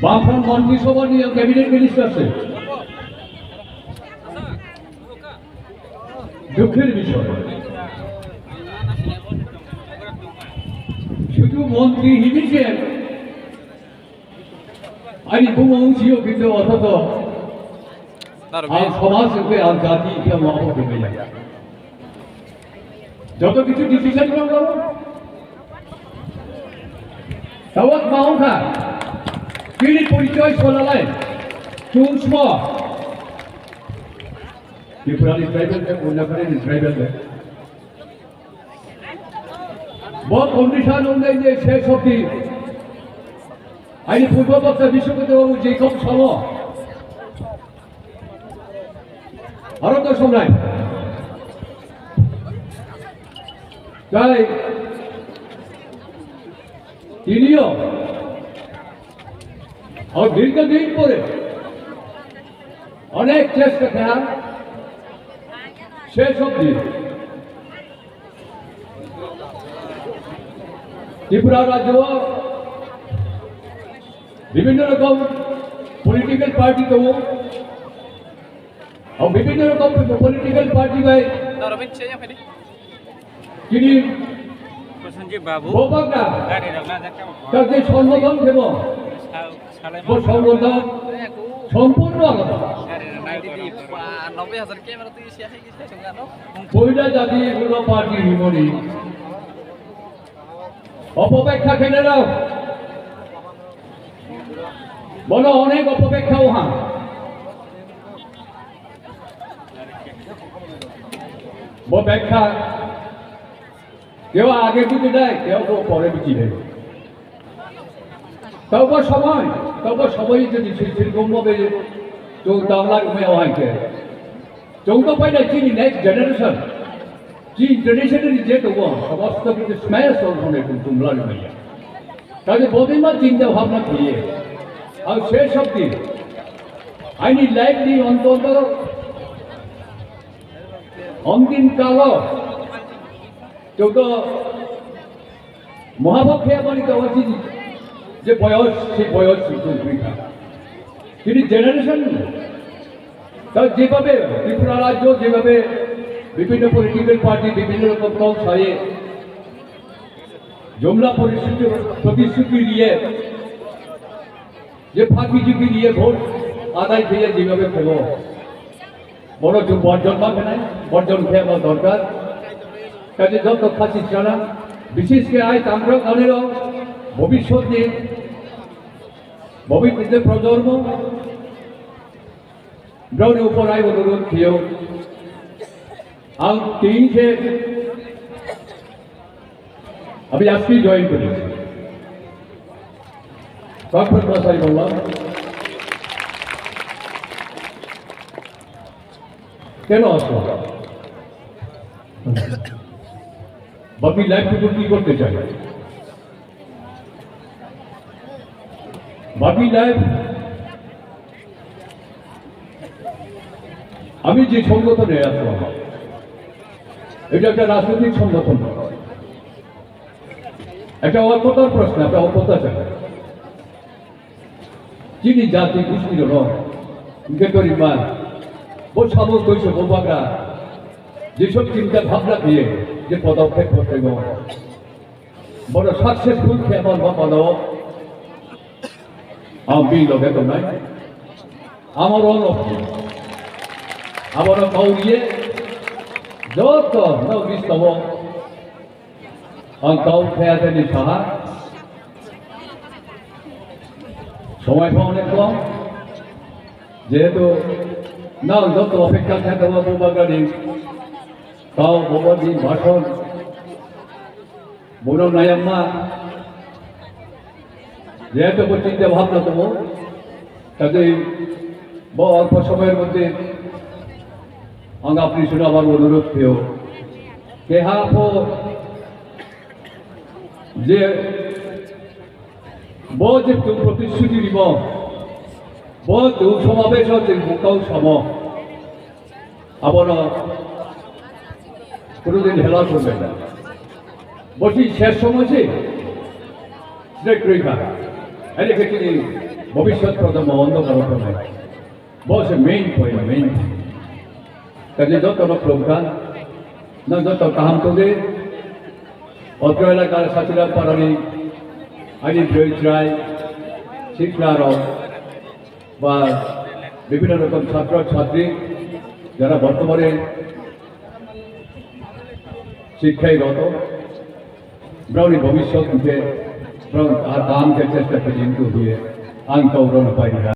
বামফ্রন্ট মন্ত্রিসভা নিয়ে ক্যাবিনেট মিনিস্টার আছে দুঃখের বিষয় শুধু মন্ত্রী হিসেবে 아니 Bumwng Wngseo কিন্তু অথচ আর সমাজ রূপে আর জাতি কেমন হয়ে যায় যত কিছু ডিসিশন করবো Samwng Khai তিনি পরিচয় শোনালে চুনস্ম ত্রিপুরার ট্রাইবেল উন্নয়নের ট্রাইবেল বহু কন্ডিশন অনুযায়ী যে শেষ অব্দি 아니 불법업자 비슈크도 제이컵 사모 알았다 somrai তাই তিনিও আর দীর্ঘদিন পরে অনেক চেষ্টা করা শেষ অবধি ত্রিপুরা রাজ্য বিভিন্ন রকম পলিটিক্যাল পার্টি তো और বিভিন্ন রকম পলিটিক্যাল পার্টি গায় তিনি বাবুরা তাদের সংগঠন দেব সংগঠন সম্পূর্ণ আলাদা পয়লা জাতি এগুলো পার্টি হিমনি অপেক্ষা খেলে নাও বলো অনেক অপেক্ষাও হ্যাঁ ব্যাখ্যা কেউ আগে বুঝে দেয় কেউ পরে বুঝিয়ে দেয় তবে সময় যদি সেরকমভাবে বাংলা ঘুমিয়ে হয়কে চৌদ্দ পাইলে চিনি নেক্সট জেনারেশন যে ট্রেডিশনালি যে দেবো সমস্ত কিন্তু স্ম্যাশ ওখানে তোমরা ঘুমিয়ে তাহলে বহুদিনবার চিন্তা ভাবনা দিয়ে আর শেষ অব্দি আইনি লাইফলি অন্তত অন্তিম কাল চৌদ্দ মহাপক্ষে বাড়িতে অবস্থিত যে বয়স সেই বয়স তিনি জেনারেশন তার যেভাবে ত্রিপুরা রাজ্য যেভাবে বিভিন্ন পলিটিক্যাল পার্টি বিভিন্ন রকম দল ছাড়িয়ে জমলা প্রতিশ্রুতি নিয়ে যে ফাঁকি ঝুঁকি নিয়ে ভোট আদায় পেয়ে যেভাবে পেল বড় বর্জন পাবে না বর্জন খেয়ে আমার দরকার কাজে যত খাচ্ছি জানা বিশেষ করে আজ আমরা গানেরও ভবিষ্যৎ নিয়ে ভবিষ্যতের প্রজন্ম ব্রণ উপর আয় অনুরোধ খেয়েও তিনটে আমি আজকেই জয়েন করেছি কনফারেন্স ভাষায় বললাম কেন আসবো বাকি লাইফটুকু কি করতে চাই বাকি লাইফ আমি যে সংগঠনে আসলাম এটা একটা রাজনৈতিক সংগঠন একটা অল্পতার প্রশ্ন একটা অল্পতাচার যিনি জাতি গোষ্ঠীর গরিমান বহু সামক হয়েছে বোবাগরা যেসব চিন্তা ভাবনা দিয়ে যে পদক্ষেপ করতে বড় সাকসেসফুল কেমন বলো আমি লগে তো নাই আমার অনপ্রিয় আমার কাউরিয়ে যত নবিস্তব গাঁও খেয়ালি সাহা সময় অনেক কম যেহেতু না যত অপেক্ষা থাকে বোবাগাড়ি তাও বোবাদি ভাষণ বড় নায়াম্মা যেহেতু চিন্তা ভাবনা দেবো কাজেই অল্প সময়ের মধ্যে আপনি শুনে আমার অনুরোধ পেও কেহা যে বহু যে প্রতিশ্রুতি দিব বহু সমাবেশ হচ্ছে মুখাও সম আবার কোনোদিন হেলা করবে না বলছি শেষ সময় রেখা এদিকে তিনি ভবিষ্যৎ প্রজন্ম অন্ধকার নয় বসে মেইন পয়েন্ট মেইন কাজে যত প্রধান না যত কাহাম তোদের অত্র এলাকার সাচিরা পারানি আইনি রায় শিক্ষারক বা বিভিন্ন রকম ছাত্র ছাত্রী যারা বর্তমানে শিক্ষায় রত ব্রাউনি ভবিষ্যৎ মুখে আর কামকে চেষ্টা করে কিন্তু দিয়ে আং কৌরণ পাই